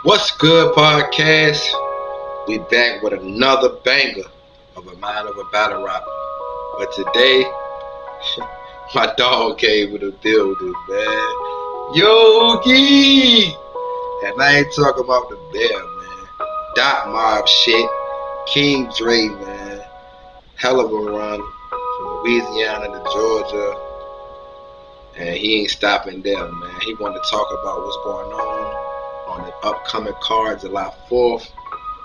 What's good, podcast? We back with another banger of a mind of a battle rapper. But today, my dog came with the building, man. Yogi! And I ain't talking about the bear, man. Dot mob shit. King Dre, man. Hell of a run from Louisiana to Georgia. And he ain't stopping there, man. He wanted to talk about what's going on the upcoming card, July 4th,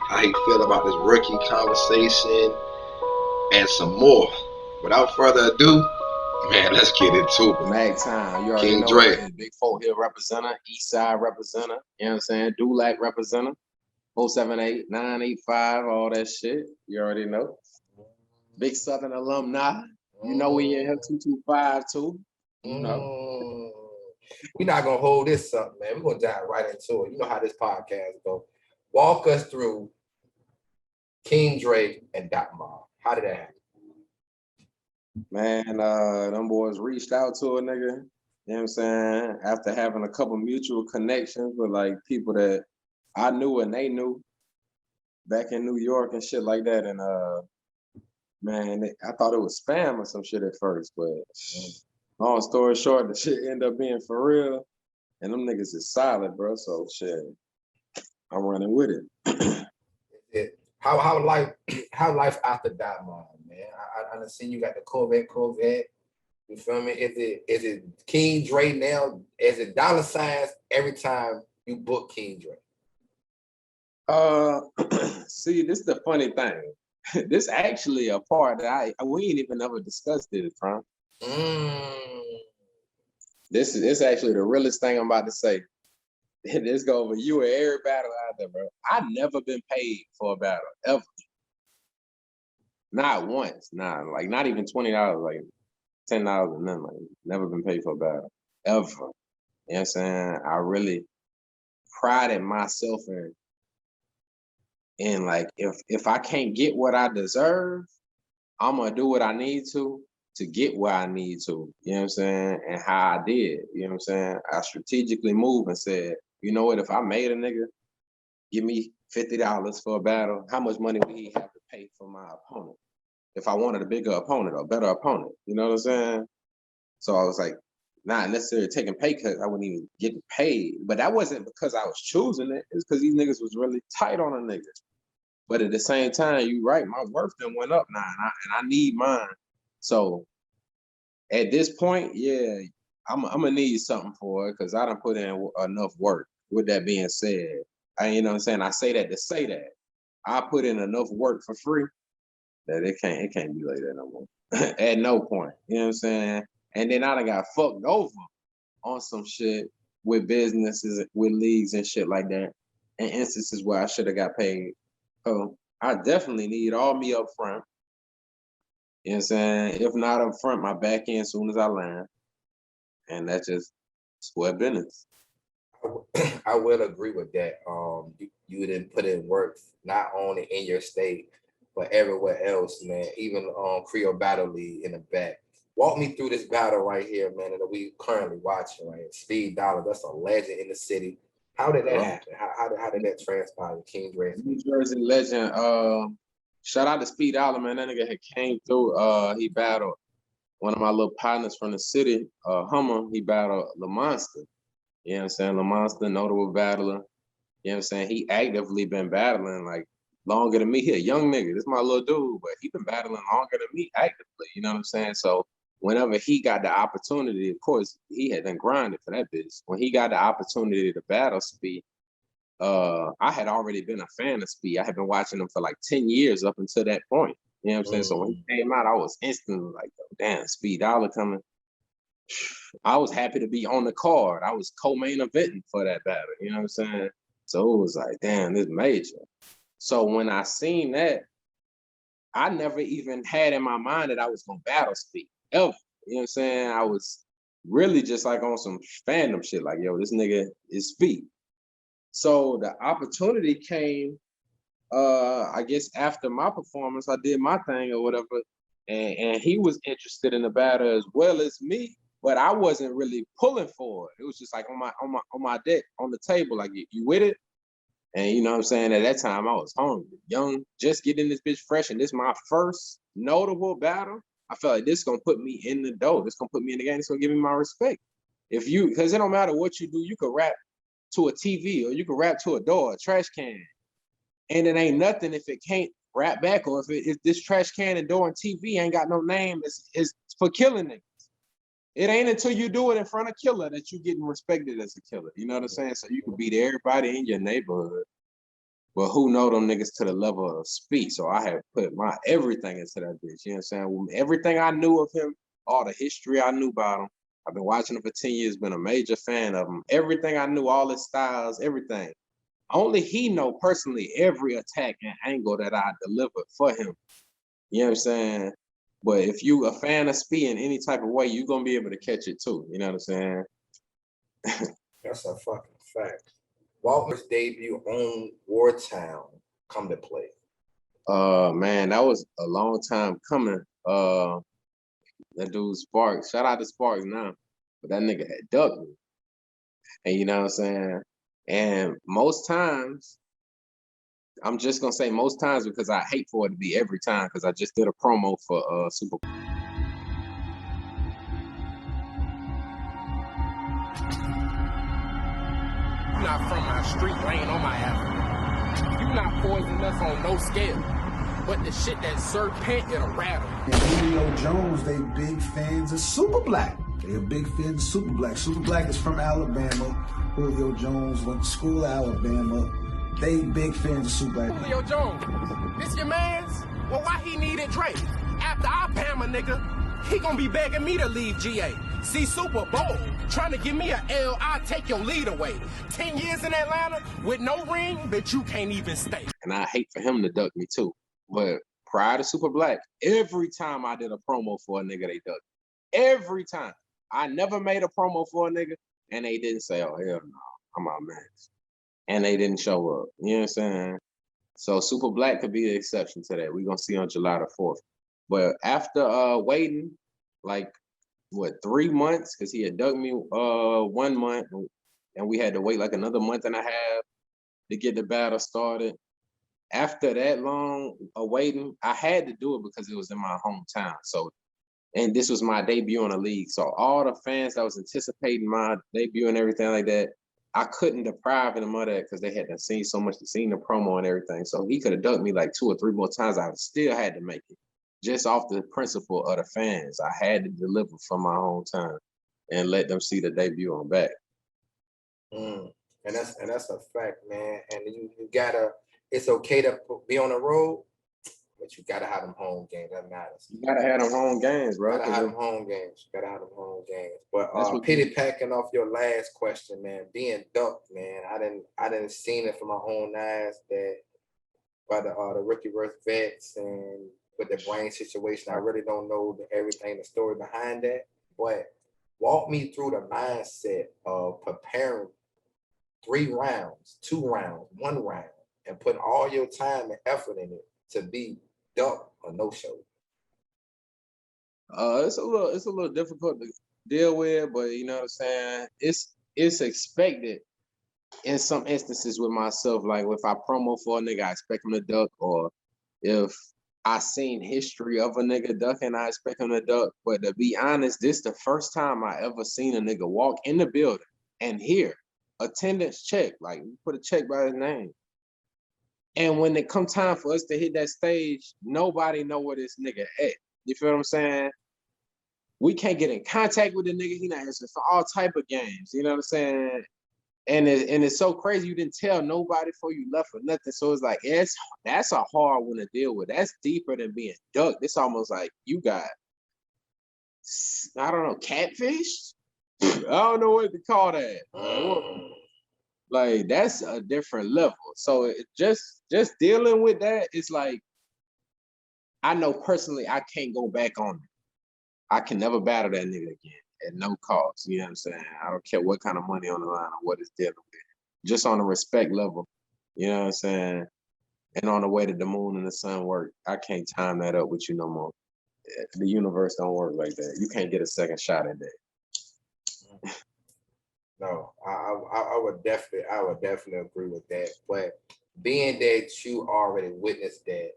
how he feel about this rookie conversation, and some more. Without further ado, man, let's get into it. Mag time, you already King know Dre. it. Big Four Hill representative, East Side representative, you know what I'm saying? Dulac representative, 478-985, all that shit. You already know. Big Southern alumni. You know we in here 225 too. You know. We're not gonna hold this up, man. We're gonna dive right into it. You know how this podcast go. Walk us through King Dre and Dot Mob. How did that happen? Man, them boys reached out to a nigga, you know what I'm saying? After having a couple mutual connections with like people that I knew and they knew back in New York and shit like that. And man, I thought it was spam or some shit at first, but long story short, the shit ended up being for real. And them niggas is solid, bro. So shit, I'm running with it. How life after Dot Mob, man? I done seen you got the Corvette. You feel me? Is it King Dre now? Is it dollar signs every time you book King Dre? See, this is the funny thing. This actually a part that we ain't even ever discussed it, Frank. This is actually the realest thing I'm about to say. This go over you and every battle out there, bro. I've never been paid for a battle, ever. Not once, like not even $20, like $10 and nothing. Like never been paid for a battle, ever. You know what I'm saying? I really prided myself in like if I can't get what I deserve, I'm gonna do what I need to get where I need to. You know what I'm saying? And how I did. You know what I'm saying? I strategically moved and said, you know what? If I made a nigga give me $50 for a battle, how much money would he have to pay for my opponent? If I wanted a bigger opponent or better opponent, you know what I'm saying? So I was like, not necessarily taking pay cuts. I wouldn't even get paid. But that wasn't because I was choosing it. It's because these niggas was really tight on a nigga. But at the same time, you right, my worth then went up now, and I need mine. So at this point, yeah, I'm gonna need something for it because I done put in enough work. With that being said, you know what I'm saying? I say that to say that I put in enough work for free that it can't be like that no more. At no point, you know what I'm saying? And then I done got fucked over on some shit with businesses, with leagues and shit like that, and instances where I should have got paid. So I definitely need all me up front. You know what I'm saying? If not up front, my back end as soon as I land. And that's just square business. I will agree with that. You didn't put in work not only in your state, but everywhere else, man. Even Creole Battle League in the back. Walk me through this battle right here, man, that we currently watching, right? Speed Dollar, that's a legend in the city. How did that happen? How did that transpire? King Dre, New Jersey legend. Shout out to Speed Dollar, man. That nigga had came through. He battled one of my little partners from the city, Hummer. He battled La Monster. You know what I'm saying? La Monster, notable battler. You know what I'm saying? He actively been battling like longer than me. He a young nigga. This is my little dude, but he been battling longer than me actively. You know what I'm saying? So whenever he got the opportunity, of course, he had been grinding for that bitch. When he got the opportunity to battle Speed, I had already been a fan of Speed. I had been watching him for like 10 years up until that point. You know what I'm saying? So when he came out, I was instantly like, oh, damn, Speed Dollar coming. I was happy to be on the card. I was co-main eventing for that battle. You know what I'm saying? So it was like, damn, this major. So when I seen that, I never even had in my mind that I was gonna battle Speed ever. You know what I'm saying? I was really just like on some fandom shit, like, yo, this nigga is Speed. So the opportunity came, I guess after my performance, I did my thing or whatever, and he was interested in the battle as well as me, but I wasn't really pulling for it. It was just like on my deck, on the table, like, you with it? And you know what I'm saying? At that time, I was hungry, young, just getting this bitch fresh. And this my first notable battle. I felt like this is going to put me in the dough. This going to put me in the game. It's going to give me my respect. Because it don't matter what you do, you could rap to a TV or you could rap to a door, a trash can. And it ain't nothing if it can't rap back, or if this trash can and door and TV ain't got no name, it's for killing niggas. It ain't until you do it in front of killer that you getting respected as a killer. You know what I'm saying? So you could beat everybody in your neighborhood, but who know them niggas to the level of speed? So I have put my everything into that bitch. You know what I'm saying? Everything I knew of him, all the history I knew about him. I've been watching him for 10 years, been a major fan of him. Everything I knew, all his styles, everything. Only he know personally every attack and angle that I delivered for him. You know what I'm saying? But if you a fan of Speed in any type of way, you're gonna be able to catch it too. You know what I'm saying? That's a fucking fact. Waltman's debut on Wartime come to play. Man, that was a long time coming. That dude Sparks. Shout out to Sparks now. But that nigga had ducked me. And you know what I'm saying? And most times, I'm just gonna say most times because I hate for it to be every time, because I just did a promo for Super Bowl. You not from my street, you ain't on my avenue. You not poisoning us on no scale. But the shit that serpent, it'll rattle. And Julio Jones, they big fans of Super Black. They're big fans of Super Black. Super Black is from Alabama. Julio Jones went to school in Alabama. They big fans of Super Black. Julio Jones, this your mans? Well, why he needed Dre? After I Bama nigga, he gonna be begging me to leave GA. See Super Bowl, trying to give me a L, I take your lead away. 10 years in Atlanta with no ring, but you can't even stay. And I hate for him to duck me too. But prior to Super Black, every time I did a promo for a nigga, they ducked. Every time. I never made a promo for a nigga and they didn't say, oh, hell no, I'm out, man. And they didn't show up. You know what I'm saying? So Super Black could be the exception to that. We're going to see on July the 4th. But after waiting, like, 3 months? Because he had ducked me 1 month, and we had to wait like another month and a half to get the battle started. After that long waiting, I had to do it because it was in my hometown. So, and this was my debut in the league. So all the fans that was anticipating my debut and everything like that, I couldn't deprive them of that because they had seen so much, seen the promo and everything. So he could have ducked me like 2 or 3 more times. I still had to make it. Just off the principle of the fans. I had to deliver for my hometown and let them see the debut on back. And that's a fact, man. And you gotta, it's okay to be on the road, but you gotta have them home games. That matters. You gotta have them home games, bro. Gotta have them home games. Gotta have them home games. But pity packing off your last question, man. Being ducked, man. I didn't seen it from my own eyes that by the rookie versus vets and with the brain situation. I really don't know everything, the story behind that. But walk me through the mindset of preparing 3 rounds, 2 rounds, 1 round, and putting all your time and effort in it to be ducked or no show. It's a little difficult to deal with, but you know what I'm saying? It's expected in some instances with myself. Like if I promo for a nigga, I expect him to duck, or if I seen history of a nigga ducking, I expect him to duck. But to be honest, this the first time I ever seen a nigga walk in the building and hear attendance check, like put a check by his name. And when it come time for us to hit that stage, nobody know where this nigga at. You feel what I'm saying? We can't get in contact with the nigga. He not answering for all type of games. You know what I'm saying? And it's so crazy. You didn't tell nobody before you left or nothing. So it's like, that's a hard one to deal with. That's deeper than being ducked. It's almost like you got, I don't know, catfish? I don't know what to call that. Like, that's a different level. So it just dealing with that, it's like, I know personally I can't go back on it. I can never battle that nigga again at no cost. You know what I'm saying? I don't care what kind of money on the line or what it's dealing with. Just on a respect level, you know what I'm saying? And on the way that the moon and the sun work, I can't time that up with you no more. The universe don't work like that. You can't get a second shot at that. No, I would definitely agree with that. But being that you already witnessed that,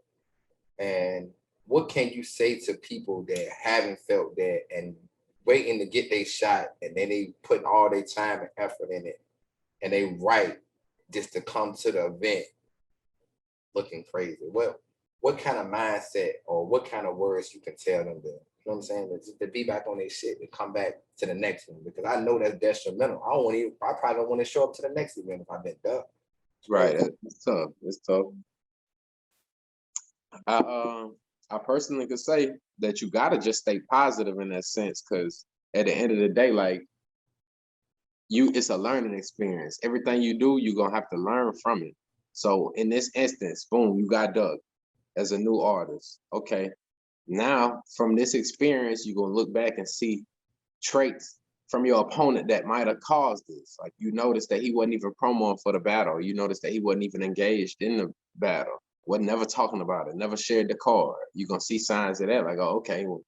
and what can you say to people that haven't felt that and waiting to get their shot, and then they putting all their time and effort in it, and they right just to come to the event looking crazy? What kind of mindset or what kind of words you can tell them to, you know what I'm saying, to be back on their shit and come back to the next one? Because I know that's detrimental. I probably don't want to show up to the next event if I've been done. Right. It's tough. It's tough. I personally could say that you gotta just stay positive in that sense, because at the end of the day, like it's a learning experience. Everything you do, you're gonna have to learn from it. So in this instance, boom, you got Doug as a new artist. Okay. Now from this experience, you're gonna look back and see traits from your opponent that might have caused this. Like you noticed that he wasn't even promoing for the battle. You noticed that he wasn't even engaged in the battle. Wasn't never talking about it, never shared the card. You're gonna see signs of that, like, oh, okay, well,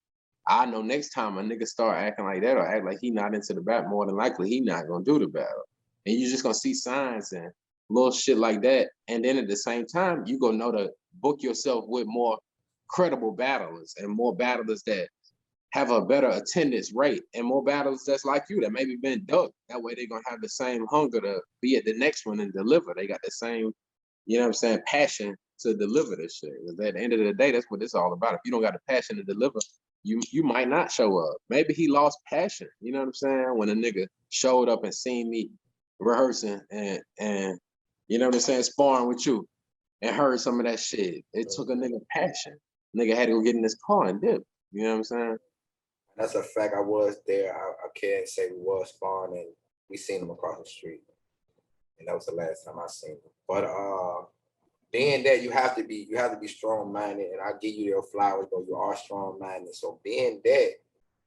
I know next time a nigga start acting like that or act like he not into the battle, more than likely he not gonna do the battle. And you're just gonna see signs and little shit like that. And then at the same time, you gonna know to book yourself with more credible battlers and more battlers that have a better attendance rate and more battlers that's like you that maybe been ducked. That way they're gonna have the same hunger to be at the next one and deliver. They got the same, you know what I'm saying, passion to deliver this shit. Because at the end of the day, that's what it's all about. If you don't got the passion to deliver, you might not show up. Maybe he lost passion. You know what I'm saying? When a nigga showed up and seen me rehearsing and you know what I'm saying, sparring with you and heard some of that shit. It took a nigga passion. Nigga had to go get in his car and dip. You know what I'm saying? That's a fact. I was there. I can't say we was sparring, and we seen him across the street, and that was the last time I seen him. But being that you have to be strong minded, and I give you your flowers, but you are strong minded. So being that,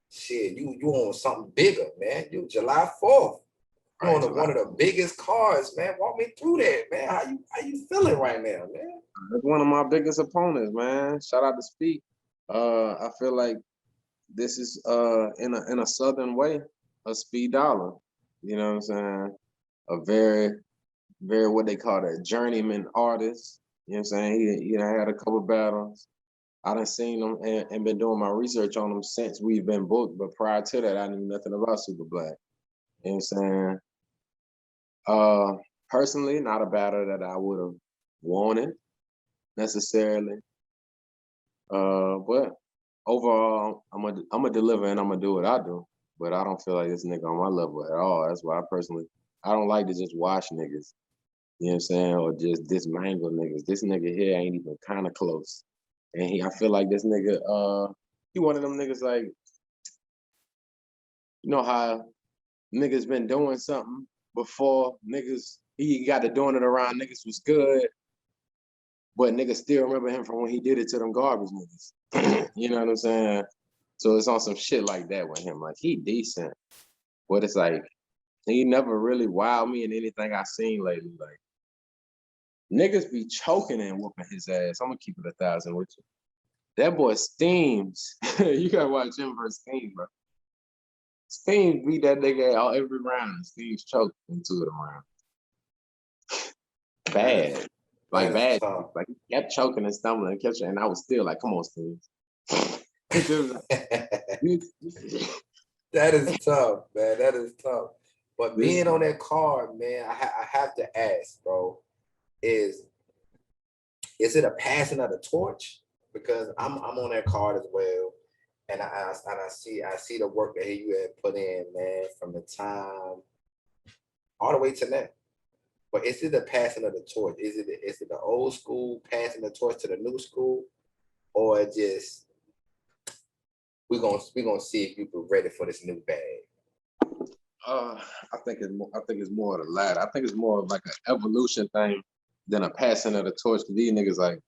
shit, you on something bigger, man. You July 4th. You on one of the biggest cards, man. Walk me through that, man. How you feeling right now, man? That's one of my biggest opponents, man. Shout out to Speak. I feel like this is in a southern way, a speed dollar. You know what I'm saying? A very, very what they call a journeyman artist. You know what I'm saying? He had a couple battles. I done seen him and been doing my research on him since we've been booked, but prior to that, I knew nothing about Super Black. You know what I'm saying? Personally, not a battle that I would have wanted necessarily. But overall, I'm gonna deliver and I'm gonna do what I do. But I don't feel like this nigga on my level at all. That's why I don't like to just watch niggas. You know what I'm saying? Or just dismangle niggas. This nigga here ain't even kind of close. And I feel like this nigga, he one of them niggas like, you know how niggas been doing something before niggas, he got to doing it around niggas was good, but niggas still remember him from when he did it to them garbage niggas. You know what I'm saying? So it's on some shit like that with him. Like, he decent, but it's like, he never really wowed me in anything I seen lately. Like, niggas be choking and whooping his ass. I'm gonna keep it 1,000 with you. That boy Steams. You gotta watch him versus Steams, bro. Steams beat that nigga all every round, and Steams choked in 2 of the rounds. Bad. Like, bad. Tough. Like, he kept choking and stumbling and and I was still like, come on, Steams. That is tough, man. That is tough. But being on that card, man, I have to ask, bro, is it a passing of the torch? Because I'm on that card as well, and I see the work that you had put in, man, from the time all the way to now. But is it a passing of the torch? Is it the old school passing the torch to the new school, or just we're gonna see if you're ready for this new bag? I think it's more of the latter. I think it's more of like an evolution thing than a passing of the torch. These niggas, like,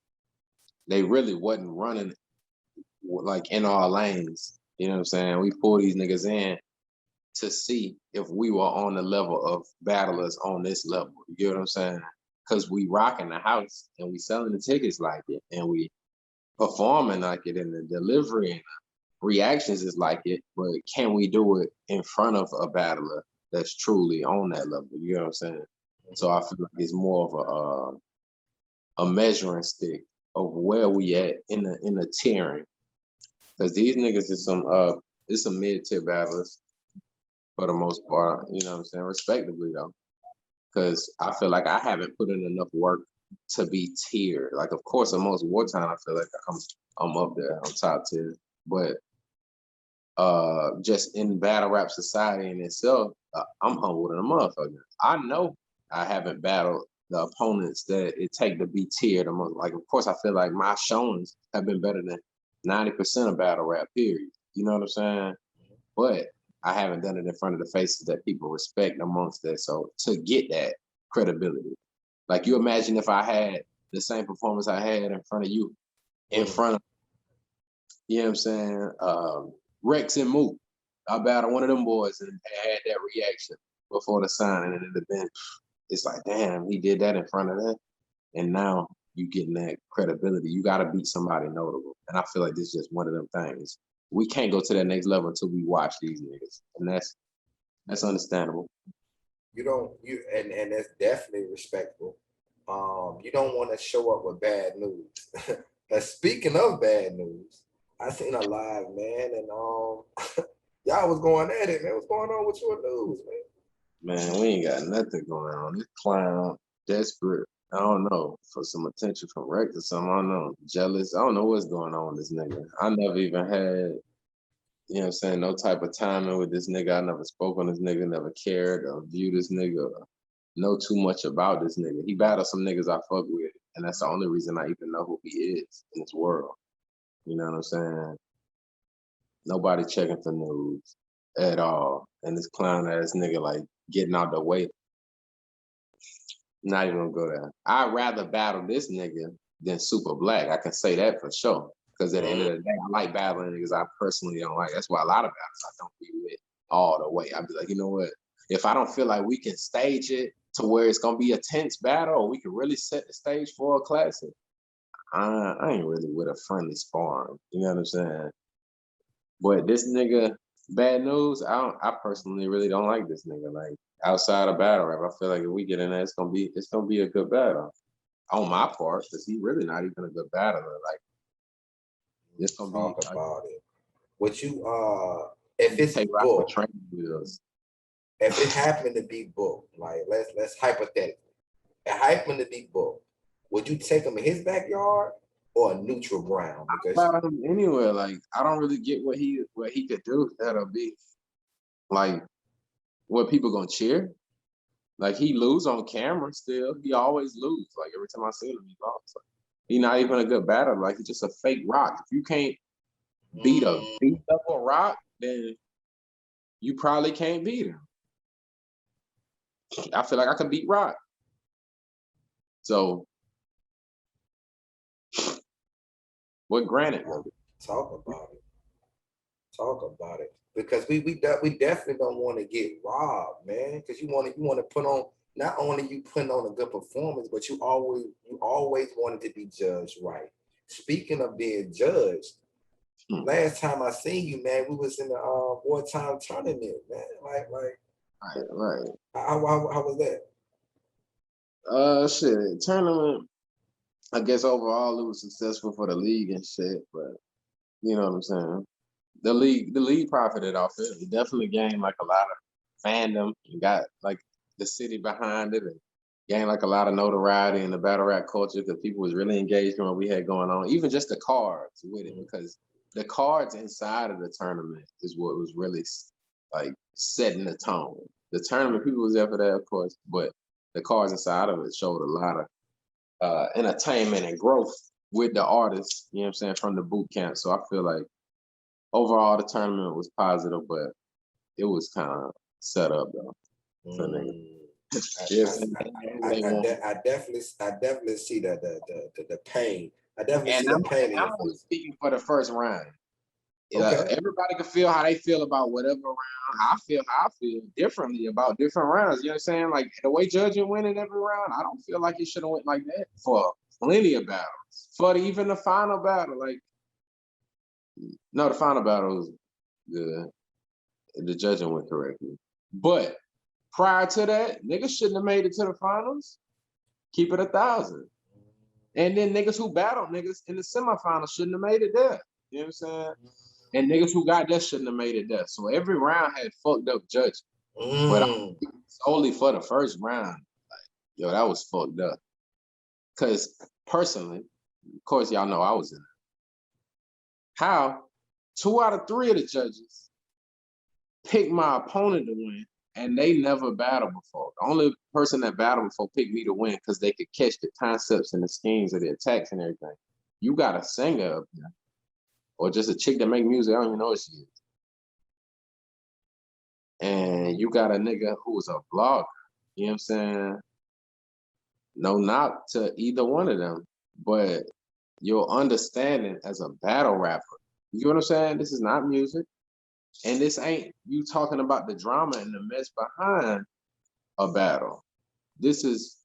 they really wasn't running like in our lanes. You know what I'm saying? We pull these niggas in to see if we were on the level of battlers on this level. You get what I'm saying? Because we rocking the house and we selling the tickets like it and we performing like it and the delivery and the reactions is like it, but can we do it in front of a battler that's truly on that level. You know what I'm saying? So I feel like it's more of a measuring stick of where we at in the tiering. Because these niggas is some mid-tier battlers for the most part, you know what I'm saying? Respectively though. Because I feel like I haven't put in enough work to be tiered. Like, of course, amongst Wartime, I feel like I'm up there, I'm top tier. But just in battle rap society in itself, I'm humble than a motherfucker. I know I haven't battled the opponents that it take to be tiered among. Like, of course, I feel like my showings have been better than 90% of battle rap, period. You know what I'm saying? But I haven't done it in front of the faces that people respect amongst that. So to get that credibility, like you imagine if I had the same performance I had in front of you, in front of, you know what I'm saying, Rex and Mook. I battled one of them boys and had that reaction before the signing, and it'd have been, it's like, damn, he did that in front of that. And now you getting that credibility. You got to beat somebody notable. And I feel like this is just one of them things. We can't go to that next level until we watch these niggas. And that's understandable. And that's definitely respectful. You don't want to show up with bad news. Speaking of bad news, I seen a live, man, and y'all was going at it, man. What's going on with your news, man? Man, we ain't got nothing going on. This clown desperate, I don't know, for some attention from Rex or something. I don't know. Jealous. I don't know what's going on with this nigga. I never even had, you know what I'm saying, no type of timing with this nigga. I never spoke on this nigga, never cared or viewed this nigga, or know too much about this nigga. He battled some niggas I fuck with, and that's the only reason I even know who he is in this world. You know what I'm saying? Nobody checking for news at all. And this clown ass nigga like getting out the way. Not even gonna go there. I'd rather battle this nigga than Super Black. I can say that for sure. Because at the end of the day, I like battling niggas I personally don't like. That's why a lot of battles I don't be with all the way. I'd be like, you know what? If I don't feel like we can stage it to where it's gonna be a tense battle, or we can really set the stage for a classic, I ain't really with a friendly sparring. You know what I'm saying? But this nigga, bad news, I personally really don't like this nigga. Like, outside of battle rap, I feel like if we get in there, it's gonna be a good battle. On my part, because he really not even a good battler. Like, it's gonna Talk be about it. What you if it's booked, if it happened to be booked, like let's hypothetically, it happened to be booked, would you take him in his backyard or a neutral ground? Because anywhere, like I don't really get what he could do that'll be like what people gonna cheer. Like, he lose on camera still. He always lose. Like, every time I see him, he lost. Like, he not even a good battler. Like, he's just a fake rock. If you can't beat a double rock, then you probably can't beat him. I feel like I could beat Rock. So, what granted? Talk about it. Because we definitely don't want to get robbed, man. Because you want to put on, not only you putting on a good performance, but you always wanted to be judged right. Speaking of being judged, last time I seen you, man, we was in the Wartime tournament, man. Like right. How was that? Shit, tournament. I guess overall it was successful for the league and shit, but you know what I'm saying. The league profited off it. It definitely gained like a lot of fandom and got like the city behind it, and gained like a lot of notoriety in the battle rap culture because people was really engaged in what we had going on. Even just the cards with it, because the cards inside of the tournament is what was really like setting the tone. The tournament, people was there for that, of course, but the cards inside of it showed a lot of entertainment and growth with the artists, you know what I'm saying, from the boot camp. So I feel like overall the tournament was positive, but it was kind of set up though. I definitely see the pain. I definitely see the pain. I'm only speaking for the first round. Okay. Everybody can feel how they feel about whatever round. I feel how I feel differently about different rounds. You know what I'm saying? Like, the way judging winning every round, I don't feel like it should have went like that for plenty of battles. For even the final battle, like, no, the final battle was good. The judging went correctly. But Prior to that, niggas shouldn't have made it to the finals. Keep it 1,000. And then niggas who battled niggas in the semifinals shouldn't have made it there. You know what I'm saying? And niggas who got there shouldn't have made it there. So every round had fucked up judging. But only for the first round. Like, yo, that was fucked up. Because personally, of course, y'all know I was in it. How 2 out of 3 of the judges picked my opponent to win, and they never battled before. The only person that battled before picked me to win because they could catch the concepts and the schemes of the attacks and everything. You got a singer up there, or just a chick that make music, I don't even know what she is. And you got a nigga who was a blogger, you know what I'm saying? No knock to either one of them, but your understanding as a battle rapper, you know what I'm saying? This is not music. And this ain't you talking about the drama and the mess behind a battle. This is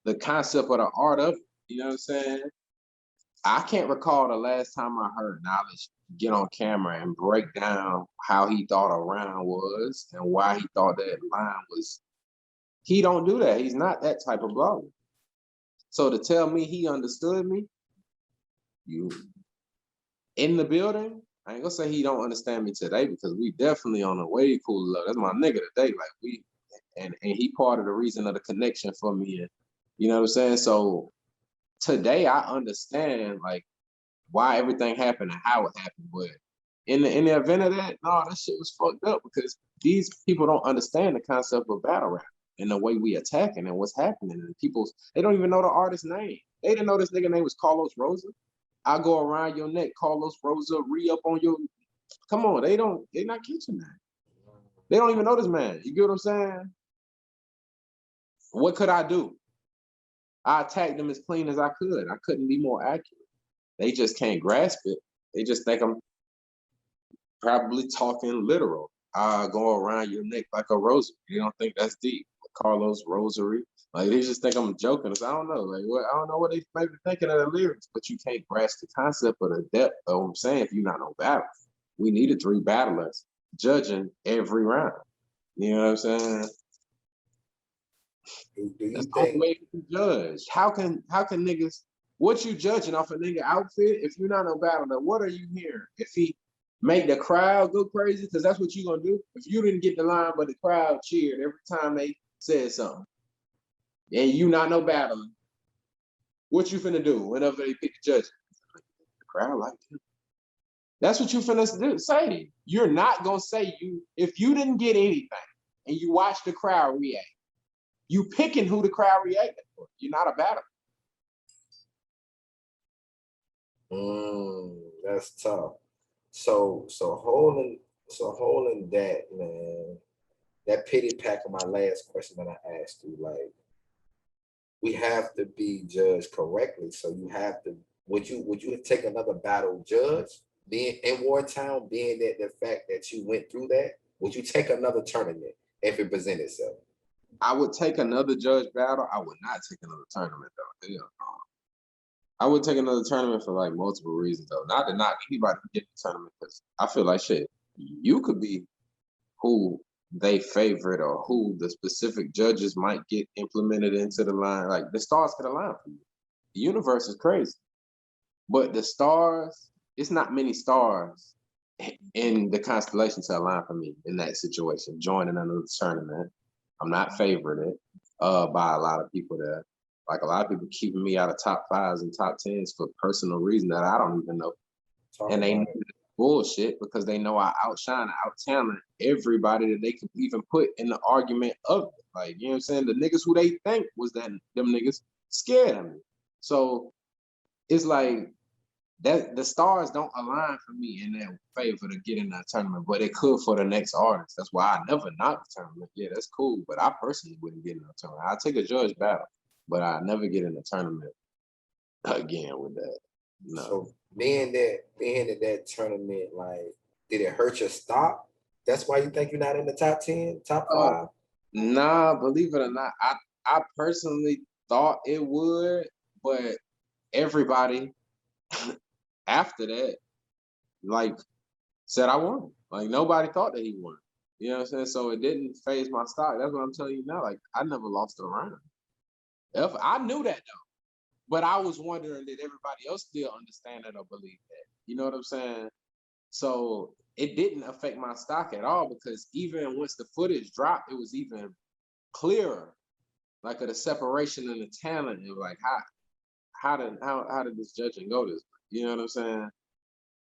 the concept of the art of it, you know what I'm saying? I can't recall the last time I heard Knowledge get on camera and break down how he thought a round was and why he thought that line was. He don't do that. He's not that type of blogger. So to tell me he understood me, you in the building, I ain't gonna say he don't understand me today because we definitely on a way cool level. That's my nigga today. Like we, and he part of the reason of the connection for me. And you know what I'm saying? So today I understand like why everything happened and how it happened. But in the event of that, no, that shit was fucked up because these people don't understand the concept of battle rap and the way we attacking and what's happening. And they don't even know the artist's name. They didn't know this nigga name was Carlos Rosa. I go around your neck, Carlos Rosa, re-up on your. Come on, they're not catching that. They don't even know this man. You get what I'm saying? What could I do? I attacked them as clean as I could. I couldn't be more accurate. They just can't grasp it. They just think I'm probably talking literal. I go around your neck like a rosary. They don't think that's deep. Carlos Rosary. Like they just think I'm joking. I don't know. Like what? I don't know what they might be thinking of the lyrics, but you can't grasp the concept of the depth of what I'm saying if you're not no battle. We needed 3 battlers judging every round. You know what I'm saying? Do you That's think the only way you can judge. How can niggas? What you judging off a nigga outfit if you're not no battler? What are you hearing? If he make the crowd go crazy, because that's what you gonna do. If you didn't get the line, but the crowd cheered every time they said something, and you not no battler, what you finna do whenever they pick the judge? The crowd like him. That's what you finna do. Say you're not gonna say if you didn't get anything and you watch the crowd react. You picking who the crowd reacted for. You're not a battler. That's tough. So holding that, man, that pity pack of my last question that I asked you, like, we have to be judged correctly. So you have to, would you take another battle judge being in Wartime, being that the fact that you went through that, would you take another tournament if it presented itself? I would take another judge battle. I would not take another tournament though. Hell no. I would take another tournament for like multiple reasons though. Not to knock anybody who get the tournament because I feel like shit. You could be who they favorite or who the specific judges might get implemented into the line. Like the stars could align for you. The universe is crazy, but the stars, it's not many stars in the constellation to align for me in that situation. Joining another tournament, I'm not favorited by a lot of people there. Like a lot of people keeping me out of top 5s and top 10s for personal reasons that I don't even know. And they know bullshit because they know I outshine, out-talent everybody that they can even put in the argument of it. Like, you know what I'm saying? The niggas who they think was that them niggas scared of me. So it's like that the stars don't align for me in that favor to get in that tournament, but it could for the next artist. That's why I never knock the tournament. Yeah, that's cool, but I personally wouldn't get in the tournament. I'll take a judge battle, but I never get in the tournament again with that. No. So being that tournament, like, did it hurt your stock? That's why you think you're not in the top 10, top 5? Nah, believe it or not, I personally thought it would, but everybody after that, like, said I won. Like nobody thought that he won. You know what I'm saying? So it didn't phase my stock. That's what I'm telling you now. Like, I never lost a round. If I knew that though. But I was wondering, did everybody else still understand that or believe that? You know what I'm saying? So it didn't affect my stock at all because even once the footage dropped, it was even clearer, like of the separation and the talent. And like how did this judging go this way? You know what I'm saying?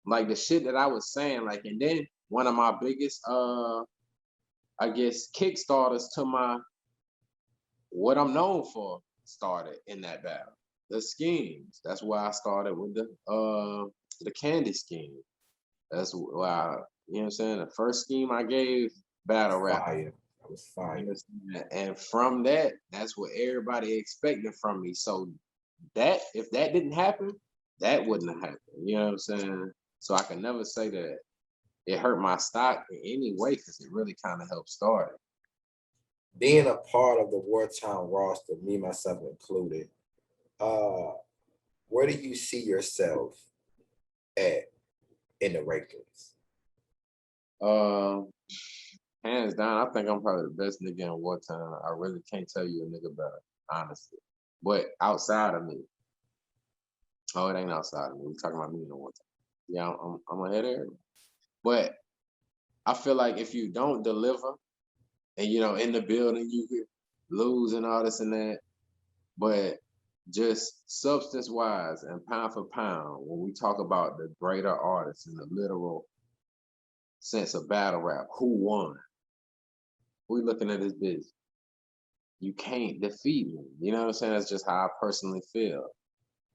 Like the shit that I was saying, like, and then one of my biggest I guess kickstarters to my what I'm known for started in that battle. The schemes. That's why I started with the candy scheme. That's why, you know what I'm saying? The first scheme I gave, battle rap. Fire. That was fire. And from that, that's what everybody expected from me. So that if that didn't happen, that wouldn't have happened. You know what I'm saying? So I can never say that it hurt my stock in any way because it really kind of helped start it. Being a part of the Wartime roster, me, myself included, where do you see yourself at in the rankings? Hands down, I think I'm probably the best nigga in Wartime. I really can't tell you a nigga better, honestly. But outside of me, oh, it ain't outside of me. We're talking about me in the Wartime. Yeah, I'm ahead of everybody. But I feel like if you don't deliver, and you know, in the building you lose and all this and that, but just substance wise and pound for pound, when we talk about the greater artists in the literal sense of battle rap, who won? We looking at this bitch. You can't defeat me. You know what I'm saying? That's just how I personally feel.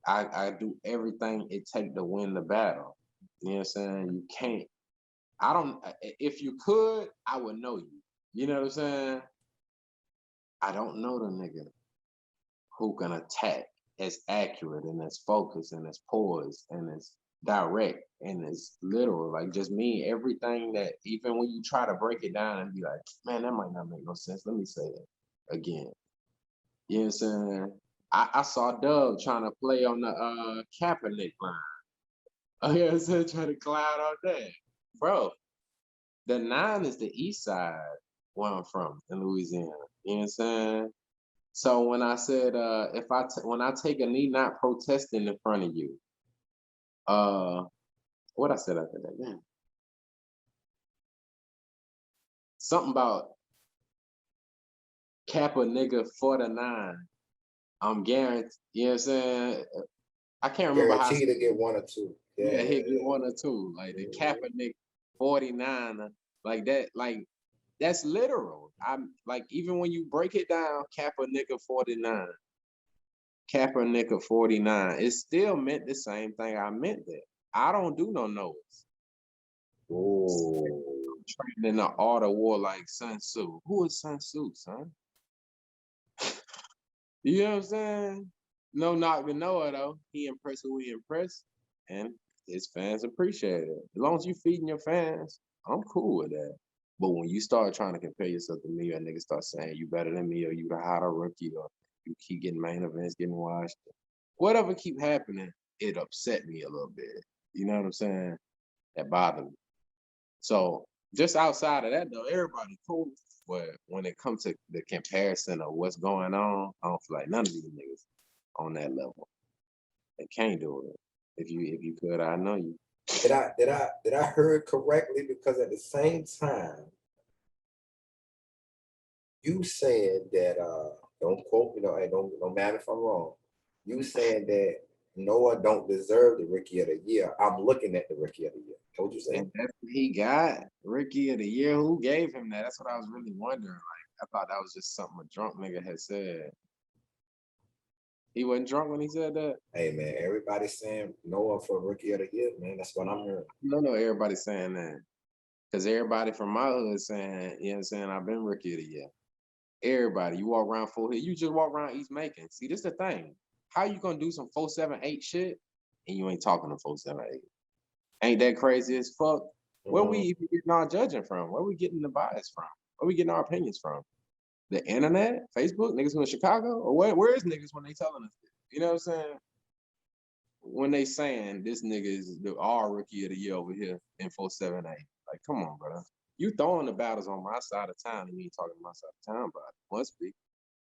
I do everything it takes to win the battle. You know what I'm saying? You can't. I don't. If you could, I would know you. You know what I'm saying? I don't know the nigga who can attack as accurate and as focused and as poised and as direct and as literal. Like just me, everything that even when you try to break it down and be like, man, that might not make no sense. Let me say it again. You know what I'm saying? I saw Dub trying to play on the Kaepernick line. Oh yeah, so trying to cloud all day. Bro, the 9 is the east side where I'm from in Louisiana. You know what I'm saying? So when I said when I take a knee not protesting in front of you, what I said after that, man. Something about Kappa nigga 49. I'm guaranteed, you know what I'm saying? I can't remember how Guaranteed to get 1 or 2. Yeah, he'd get 1 or 2. Like the Kappa nigga 49, like that, like that's literal. I'm like, even when you break it down, Kappa nigga 49. Kappa nigga 49. It still meant the same thing I meant that. I don't do no no's. Oh. Trained in the art of war like Sun Tzu. Who is Sun Tzu, son? You know what I'm saying? No knock to Noah though. He impressed who he impressed, and his fans appreciate it. As long as you feeding your fans, I'm cool with that. But when you start trying to compare yourself to me, or niggas start saying you better than me, or you the hotter rookie, or you keep getting main events, getting washed, whatever keep happening, it upset me a little bit. You know what I'm saying? That bothered me. So just outside of that though, everybody cool. But when it comes to the comparison of what's going on, I don't feel like none of these niggas on that level. They can't do it. If you could, I know you. Did I hear it correctly? Because at the same time, you said that don't quote me, don't matter if I'm wrong. You said that Noah don't deserve the Rookie of the Year. I'm looking at the Rookie of the Year. What you say? And that's what he got. Rookie of the Year. Who gave him that? That's what I was really wondering. Like, I thought that was just something a drunk nigga had said. He wasn't drunk when he said that? Hey man, everybody's saying Noah for Rookie of the Year, man. That's what I'm hearing. No, everybody's saying that. Because everybody from my hood saying, you know what I'm saying, I've been Rookie of the Year. Everybody, you walk around Full Hill, you just walk around East Macon. See, this is the thing. How you gonna do some 478 shit and you ain't talking to 478? Ain't that crazy as fuck? Where we even getting our judging from? Where we getting the bias from? Where we getting our opinions from? The internet, Facebook, niggas who in Chicago? Or where is niggas when they telling us this? You know what I'm saying? When they saying this nigga is our Rookie of the Year over here in 478. Like, come on, brother. You throwing the battles on my side of town and you ain't talking to my side of town, but it must be.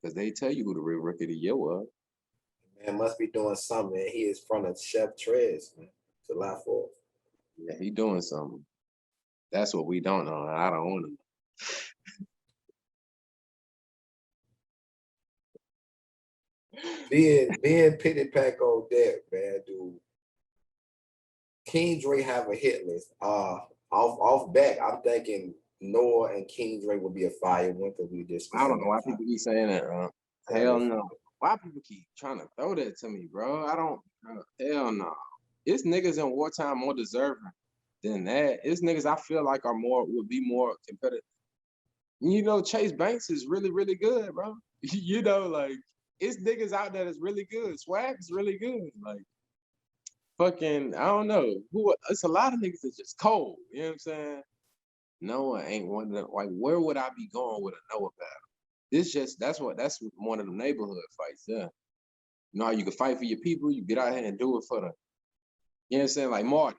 Because they tell you who the real rookie of the year was. Man must be doing something, man. He is from the Chef Trez, man. July 4th. Yeah, he doing something. That's what we don't know. I don't want to know. Being Pitty Pack on deck, man, dude. King Dre have a hit list. Off back, I'm thinking Noah and King Dre would be a fire one because we just. I don't know why people keep saying that, bro. Hell no. Why people keep trying to throw that to me, bro? I don't. Hell no. It's niggas in Wartime more deserving than that. It's niggas I feel like would be more competitive. You know, Chase Banks is really, really good, bro. You know, like it's niggas out there that's really good. Swag is really good. Like fucking, I don't know. It's a lot of niggas that's just cold. You know what I'm saying? Noah ain't one of them. Like, where would I be going with a Noah battle? That's one of the neighborhood fights, yeah. You know how you can fight for your people, you get out here and do it for the, you know what I'm saying, like Martin.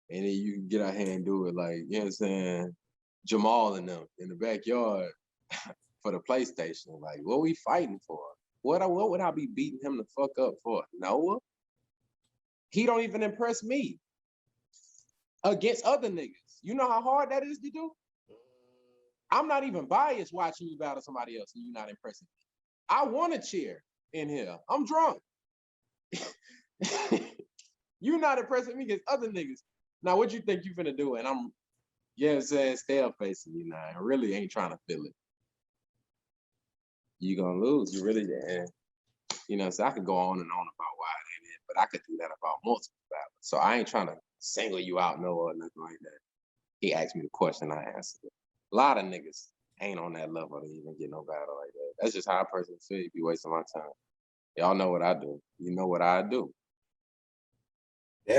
And then you can get out here and do it like, you know what I'm saying, Jamal and them in the backyard for the PlayStation. Like, what we fighting for? What would I be beating him the fuck up for? Noah? He don't even impress me against other niggas. You know how hard that is to do? I'm not even biased watching you battle somebody else and you not impressing me. I want to cheer in here. I'm drunk. You not impressing me against other niggas. Now, what you think you finna do? And I'm, you know what I'm saying, stale facing you now. I really ain't trying to feel it. You gonna lose. You really, yeah. You know, so I could go on and on about why it ain't it, but I could do that about multiple battles. So I ain't trying to single you out, Noah, or nothing like that. He asked me the question, I answered it. A lot of niggas ain't on that level to even get no battle like that. That's just how I personally feel. You be wasting my time. Y'all know what I do. You know what I do. We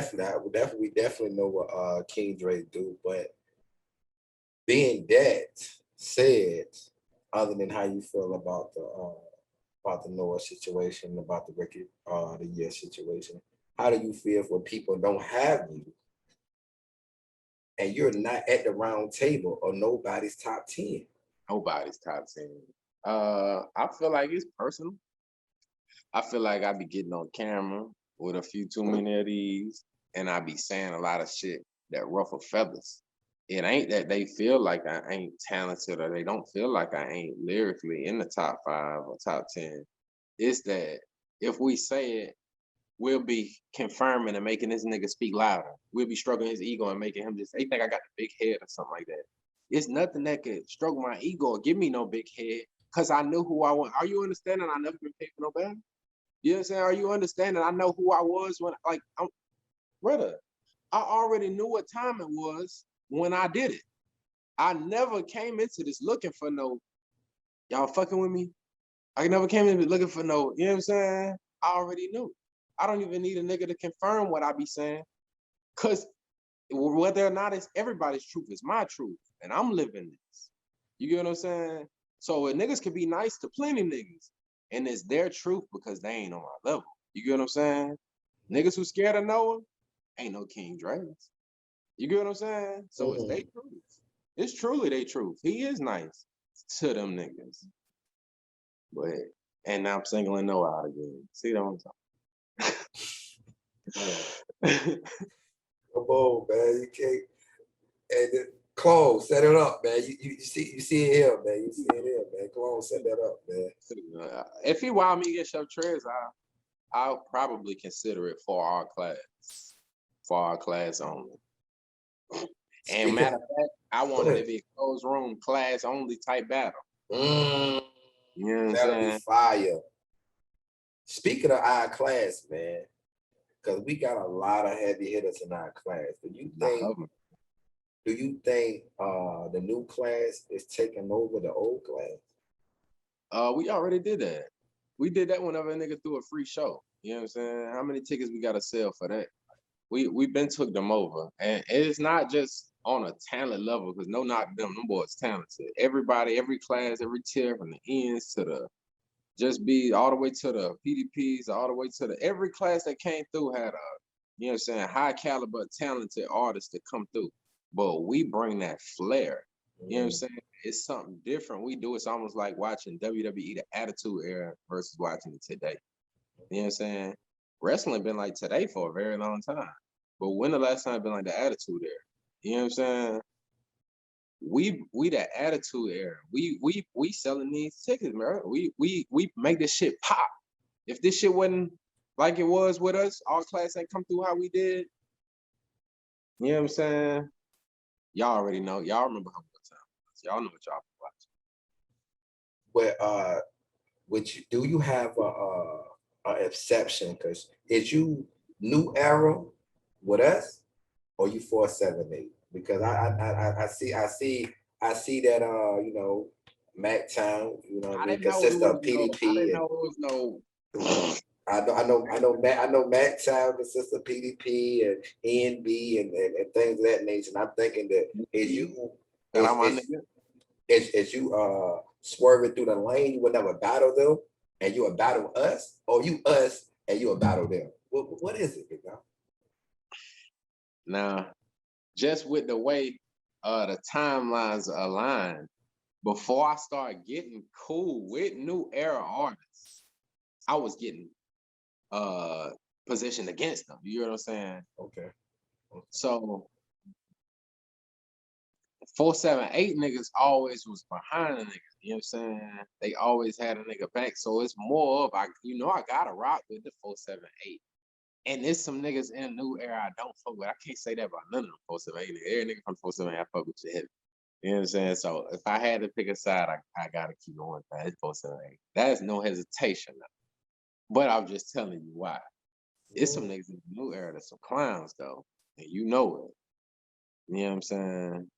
definitely know what King Dre do, but being that said, other than how you feel about the Noah situation, about the record the year situation, how do you feel for people don't have you and you're not at the round table or nobody's top 10? Nobody's top 10. I feel like it's personal. I feel like I be getting on camera with a few too many of these, and I be saying a lot of shit that ruffle feathers. It ain't that they feel like I ain't talented or they don't feel like I ain't lyrically in the top 5 or top 10. It's that if we say it, we'll be confirming and making this nigga speak louder. We'll be struggling his ego and making him just, they think I got the big head or something like that. It's nothing that could struggle my ego or give me no big head because I knew who I was. Are you understanding? I never been paid for no battle. You know what I'm saying? Are you understanding? I know who I was when, like, brother, I already knew what time it was when I did it. I never came into this looking for no, y'all fucking with me? I never came in looking for no, you know what I'm saying? I already knew. I don't even need a nigga to confirm what I be saying. Cause whether or not it's everybody's truth, it's my truth. And I'm living this. You get what I'm saying? So niggas can be nice to plenty niggas. And it's their truth because they ain't on my level. You get what I'm saying? Niggas who scared of Noah ain't no King Dre's. You get what I'm saying? So it's their truth. It's truly their truth. He is nice to them niggas. But, and now I'm singling Noah out again. See what I'm talking? Come on, man. You can't. And Clone, set it up, man. You see it here, man. You see it here, man. Clone, set that up, man. If he wild me against Chef Trez, I'll probably consider it for our class only. And matter of fact, I want it to be a closed room, class only type battle. You know what I'm saying? Be fire. Speaking of our class, man, because we got a lot of heavy hitters in our class. Do you think the new class is taking over the old class? We already did that. We did that whenever a nigga threw a free show. You know what I'm saying? How many tickets we gotta sell for that? We been took them over. And it's not just on a talent level, because no knock them boys talented. Everybody, every class, every tier, from the ends to the just be all the way to the PDPs, all the way to the every class that came through had a, you know what I'm saying, high caliber talented artists that come through. but we bring that flair. You know what I'm saying? It's something different. We do. It's almost like watching WWE the Attitude Era versus watching it today. You know what I'm saying? Wrestling been like today for a very long time. But when the last time it been like the Attitude Era? You know what I'm saying? We that Attitude Era. We selling these tickets, man. We make this shit pop. If this shit wasn't like it was with us, our class ain't come through how we did. You know what I'm saying? Y'all already know. Y'all remember how much time it was. Y'all know what y'all Well, do you have a exception? Because is you new era with us, or you 478? Because I see that you know, Mac Town, you know what I mean, consists of PDP. I didn't know it was no. I know Mac Town consists of PDP and ENB and things of that nature. And I'm thinking that as you swerving through the lane, you would never battle them, and you would battle us, or you us and you would battle them. What is it, you know? Now, just with the way the timelines align, before I started getting cool with new era artists, I was getting positioned against them. You know what I'm saying? Okay. So 478 niggas always was behind a nigga. You know what I'm saying? They always had a nigga back. So it's more of I gotta rock with the 478. And there's some niggas in a new era I don't fuck with. I can't say that about none of them 478 niggas. Every nigga from 478 I fuck with shit heavy. You know what I'm saying? So if I had to pick a side, I gotta keep going. It's 478. That is no hesitation now. But I'm just telling you why. It's some niggas in the new era that's some clowns though. And you know it. You know what I'm saying?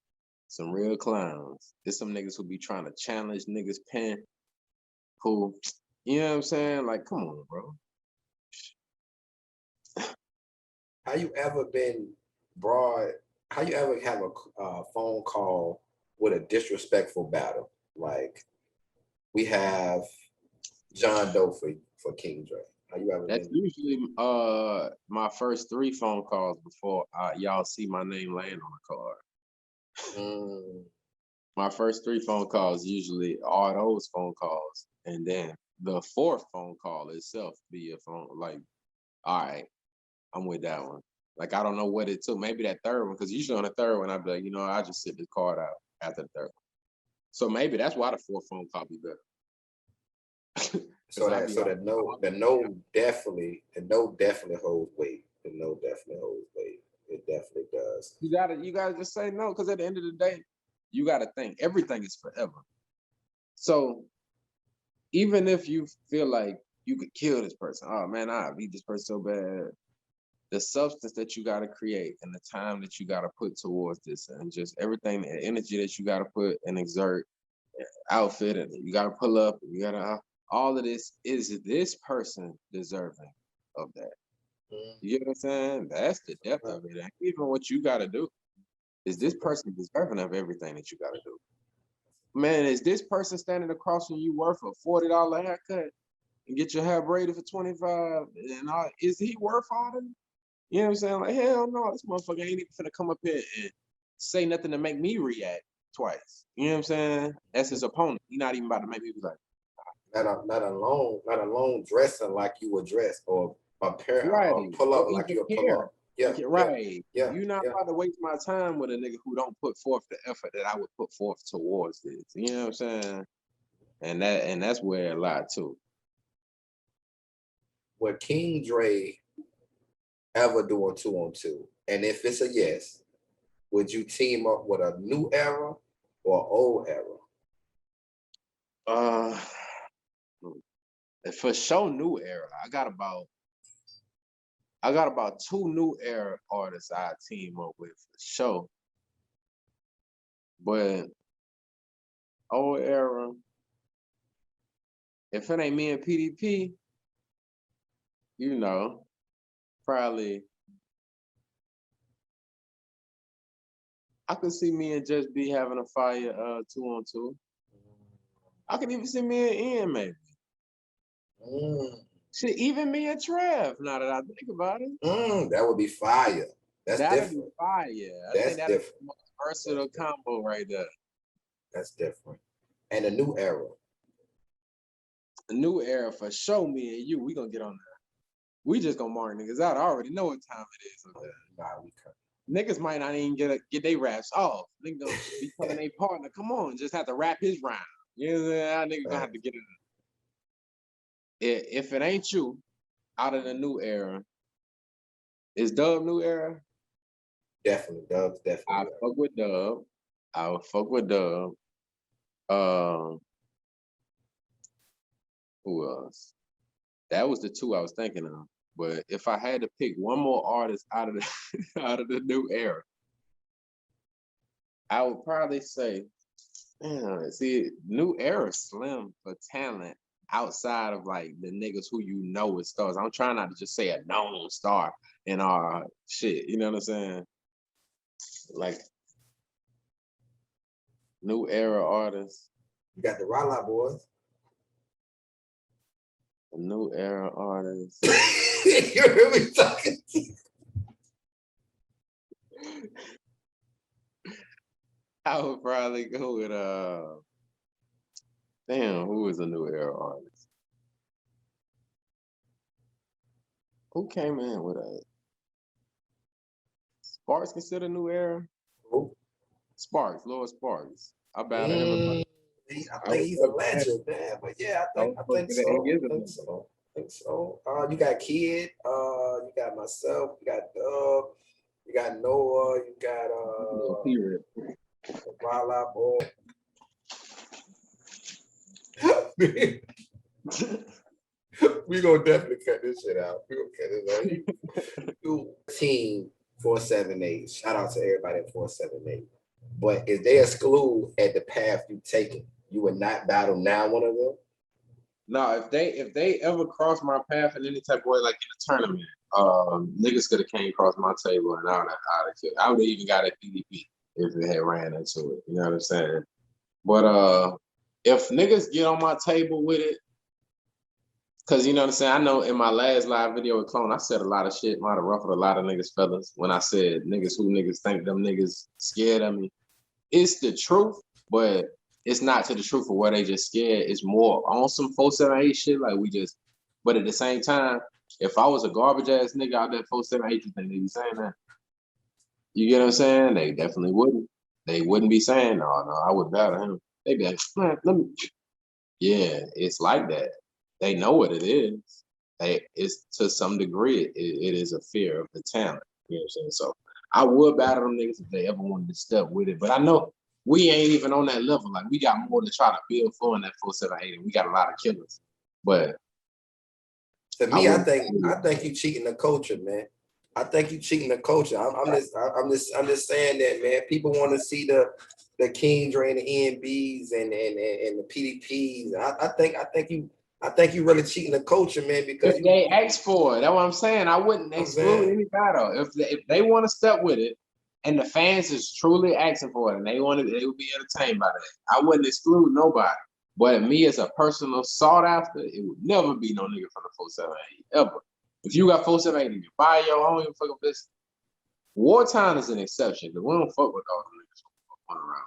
Some real clowns. There's some niggas who be trying to challenge niggas' pen. Who, you know what I'm saying? Like, come on, bro. How you ever been broad? How you ever have a phone call with a disrespectful battle? Like we have John Doe for King Dre. How you ever That's been? usually my first 3 phone calls before y'all see my name laying on the card. My first 3 phone calls usually are those phone calls, and then the 4th phone call itself be a phone like, all right, I'm with that one. Like I don't know what it took. Maybe that 3rd one, because usually on the 3rd one I'd be like, you know, I just sit this card out after the 3rd one. So maybe that's why the 4th phone call be better. The no definitely holds weight. The no definitely holds weight. It definitely does. You gotta just say no, because at the end of the day, you gotta think everything is forever. So even if you feel like you could kill this person, oh man, I beat this person so bad. The substance that you gotta create and the time that you gotta put towards this, and just everything, the energy that you gotta put and exert, outfit, and you gotta pull up, and you gotta all of this, is this person deserving of that? You know what I'm saying? That's the depth of it. And even what you gotta do. Is this person deserving of everything that you gotta do? Man, is this person standing across from you worth a $40 haircut and get your hair braided for $25? And is he worth all that? You know what I'm saying? Like, hell no, this motherfucker ain't even finna come up here and say nothing to make me react twice. You know what I'm saying? That's his opponent. He's not even about to make me be like, not alone dressing like you were dressed, or right, or pull up like you pull up. Yeah, right. Yeah, You're not about to waste my time with a nigga who don't put forth the effort that I would put forth towards this. You know what I'm saying? And that's where a lot too. Would King Dre ever do a 2-on-2? And if it's a yes, would you team up with a new era or old era? For sure, new era. I got about 2 new era artists I team up with for sure. But old era, if it ain't me and PDP, you know, probably I could see me and Just B having a fire 2-on-2. I could even see me and Ian maybe. Shit, even me and Trev, now that I think about it. That would be fire. That's That'd different. be fire. That's different. versatile combo right there. That's different. And a new era. A new era for sure. Me and you, we gonna get on there. We just gonna mark niggas out. I already know what time it is. Okay? Nah, we can't. Niggas might not even get their raps off. Niggas gonna be telling their partner, come on, just have to rap his rhyme. You know what I'm saying? That nigga gonna have to get it. If it ain't you, out of the new era, is Dub new era? Definitely, Dub's definitely. I fuck with Dub. I would fuck with Dub. Who else? That was the two I was thinking of. But if I had to pick one more artist out of the out of the new era, I would probably say, see, new era slim for talent outside of like the niggas who you know as stars. I'm trying not to just say a known star in our shit. You know what I'm saying? Like new era artists. You got the Rala boys. A new era artist. You hear me talking? I would probably go with damn, who is a new era artist? Who came in with a Sparks considered new era? Who? Sparks, Lord Sparks. I battled him. I think he's a legend, man. But yeah, I think so. You got Kid, you got myself, you got Dub, you got Noah, you got Rala boy. We gonna definitely cut this shit out. We gonna cut this out. Team 478. Shout out to everybody at 478. But if they exclude at the path you taken, you would not battle now one of them? No, if they ever cross my path in any type of way, like in a tournament, niggas could have came across my table and I would have even got a PvP if it had ran into it. You know what I'm saying? But if niggas get on my table with it, cause you know what I'm saying, I know in my last live video with Clone, I said a lot of shit, might have ruffled a lot of niggas' feathers when I said niggas who niggas think them niggas scared of me. It's the truth, but it's not to the truth of where they just scared. It's more on some 478 shit, like we just. But at the same time, if I was a garbage ass nigga out there 478, you think they be saying that? You get what I'm saying? They definitely wouldn't. They wouldn't be saying, no, I would battle him. They'd be like, man, let me. Yeah, it's like that. They know what it is. It's to some degree, it is a fear of the talent. You know what I'm saying? So I would battle them niggas if they ever wanted to step with it. But I know we ain't even on that level. Like we got more to try to build for in that 478, and we got a lot of killers. But to me, I think you cheating the culture, man. I think you cheating the culture. I'm just saying that, man. People want to see the King Dre and the ENBs and the PDPs. I think you really cheating the culture, man. Because if they ask for it, that's what I'm saying. I wouldn't exclude any battle if they want to step with it, and the fans is truly asking for it, and they would be entertained by that. I wouldn't exclude nobody. But me as a personal sought after, it would never be no nigga from the 478 ever. If you got 478 in your bio, I don't even fuck with this. Wartime is an exception because we don't fuck with all the niggas from around.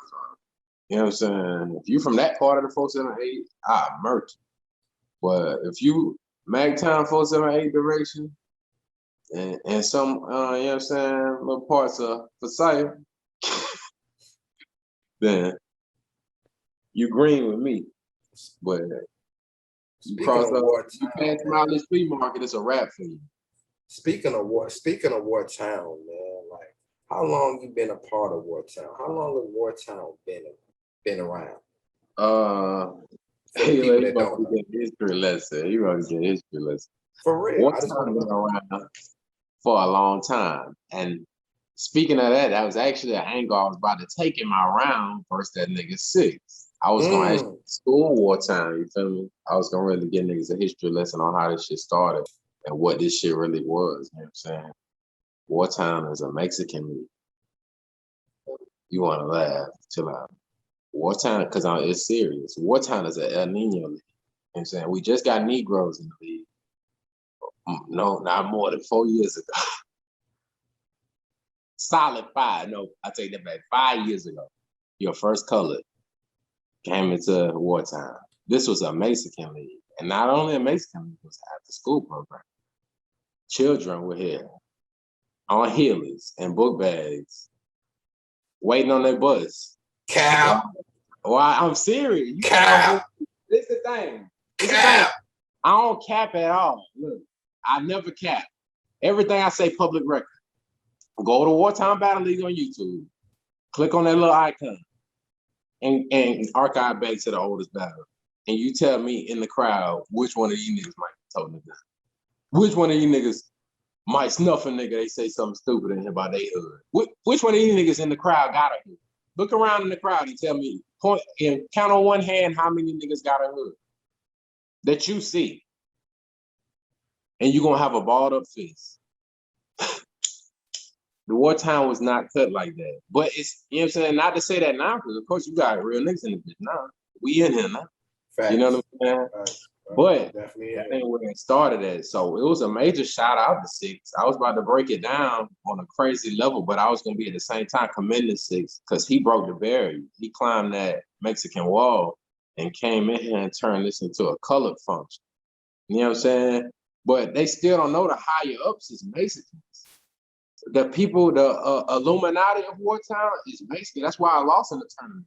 You know what I'm saying? If you from that part of the 478, I murder you. But if you Magtown 478 direction and some, you know what I'm saying, little parts of Forsyth, then you green with me. But you cross up, you pass around this flea market, it's a wrap for you. Speaking of Wartime, man, like how long you been a part of Wartime? How long has Wartime been around? Hey, you about to get history lesson. You about to get history lesson. For real. Wartime been around for a long time. And speaking of that, that was actually an angle I was about to take in my round versus that nigga 6. I was gonna actually school Wartime, you feel me? I was gonna really get niggas a history lesson on how this shit started and what this shit really was. You know what I'm saying? Wartime is a Mexican league. You wanna laugh, chill out. Wartime, because it's serious. Wartime is a El Nino league. You know what I'm saying? We just got Negroes in the league. No, not more than 4 years ago. solid 5. No, I take that back. 5 years ago, your first colored came into Wartime. This was a Mexican league. And not only a Mexican league, it was an after school program. Children were here on heelys and book bags, waiting on their bus. Cap. Why? I'm serious. Cap. This the thing. I don't cap at all. Look, I never cap. Everything I say public record. Go to Wartime Battle League on YouTube. Click on that little icon and archive back to the oldest battle. And you tell me in the crowd which one of you niggas might be toting the gun. Which one of you niggas might snuff a nigga, they say something stupid in here about they hood. Which one of you niggas in the crowd got a hood? Look around in the crowd and tell me, point and count on one hand how many niggas got a hood that you see. And you're gonna have a balled up fist. The Wartime was not cut like that. But it's, you know what I'm saying? Not to say that now, because of course you got real niggas in the bitch now. We in here now. Facts. You know what I'm saying? But definitely, I think where it started at, so it was a major shout out to Six. I was about to break it down on a crazy level, but I was gonna be at the same time commending Six because he broke the barrier. He climbed that Mexican wall and came in here and turned this into a colored function. You know what I'm saying? But they still don't know the higher ups is Mexicans. The people, the Illuminati of Wartime is Mexican. That's why I lost in the tournament.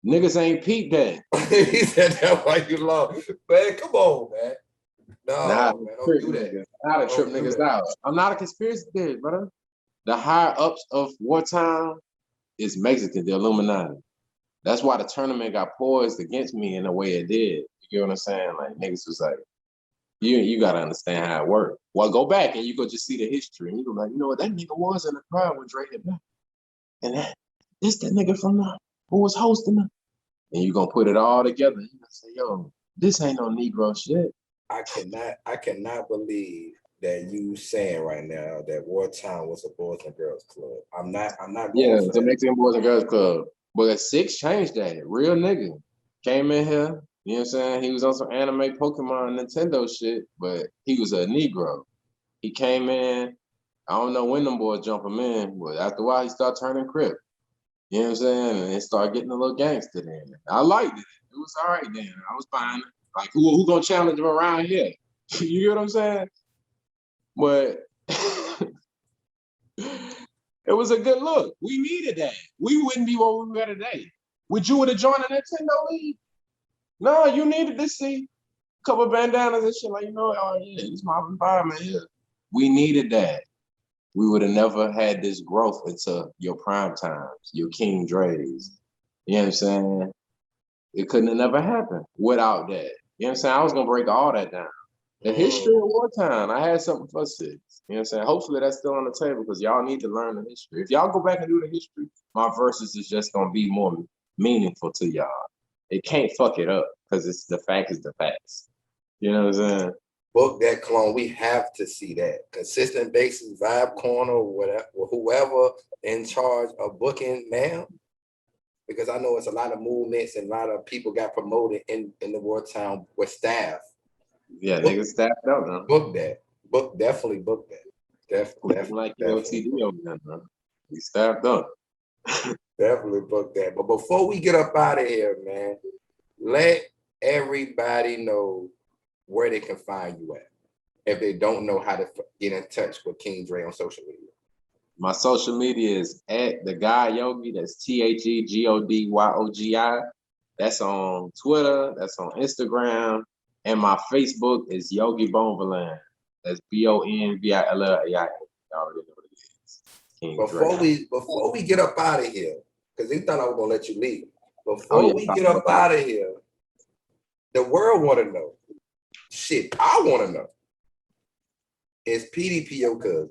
Niggas ain't peeped that. He said that's why you lost. Man, come on, man. No, man, don't do that. Not to trip niggas out. I'm not a conspiracy theorist, brother. The higher ups of Wartime is Mexican, the Illuminati. That's why the tournament got poised against me in the way it did. You get what I'm saying? Like niggas was like, you gotta understand how it worked. Well, go back and you go just see the history, and you go like, you know what, that nigga was in the crowd when Dre hit back, and this that nigga from the who was hosting them, and you gonna put it all together. You gonna say, yo, this ain't no Negro shit. I cannot believe that you saying right now that Wartime was a Boys and Girls Club. I'm not. Yeah, it's a Mexican Boys and Girls Club. But Six changed that. Real nigga came in here. You know what I'm saying? He was on some anime, Pokemon, Nintendo shit, but he was a Negro. He came in. I don't know when them boys jump him in, but after a while he started turning Crip. You know what I'm saying? And it started getting a little gangster then. I liked it. It was all right then. I was fine. Like, who gonna challenge him around here? You get what I'm saying? But it was a good look. We needed that. We wouldn't be where we were today. Would you have joined a Nintendo League? No, you needed to see a couple of bandanas and shit. Like, you know, oh yeah, it's my environment here. We needed that. We would have never had this growth into your prime times, your King Dre's. You know what I'm saying? It couldn't have never happened without that. You know what I'm saying? I was gonna break all that down. The history of Wartime, I had something for Six. You know what I'm saying? Hopefully that's still on the table because y'all need to learn the history. If y'all go back and do the history, my verses is just gonna be more meaningful to y'all. It can't fuck it up because it's the fact is the facts. You know what I'm saying? Book that, clone. We have to see that. Consistent basis, Vibe Corner, whatever, whoever in charge of booking now. Because I know it's a lot of movements and a lot of people got promoted in the Wartime with staff. Yeah, niggas staffed up, man. Book that. Definitely book that. Definitely. Like LTD over there, man. We staffed up. Definitely book that. But before we get up out of here, man, let everybody know where they can find you at if they don't know how to get in touch with King Dre on social media. My social media is at the guy Yogi. That's THEGODYOGI. That's on Twitter. That's on Instagram. And my Facebook is Yogi Bonvillain. That's BONVILLAIN. You already know what it is. Before we get up out of here, because they thought I was gonna let you leave. Before we get up out of here, the world want to know. Shit, I want to know. Is PDP your cousin?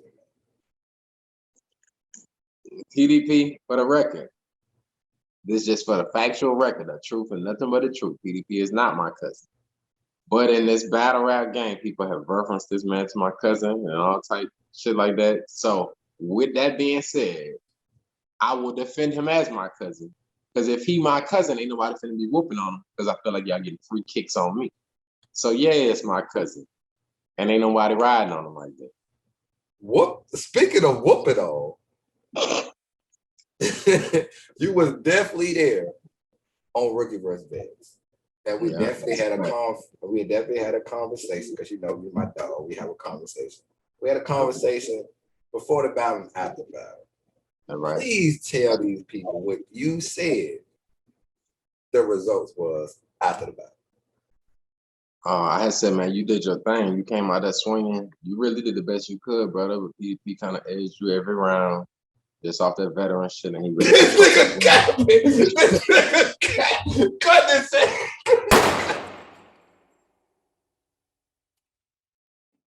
PDP for the record. This is just for the factual record, the truth and nothing but the truth. PDP is not my cousin. But in this battle rap game, people have referenced this man to my cousin and all type shit like that. So with that being said, I will defend him as my cousin. Because if he my cousin, ain't nobody finna be whooping on him because I feel like y'all getting free kicks on me. So yeah, it's my cousin. And ain't nobody riding on him like that. Speaking of whooping on, you was definitely there on Rookie vs. Vets. And we definitely had a conversation because you know you're my dog. We have a conversation. We had a conversation before the battle and after the battle. Right. Please tell these people what you said the results was after the battle. I had said, man, you did your thing. You came out there swinging. You really did the best you could, brother. He kind of edged you every round, just off that veteran shit, and he really. Goodness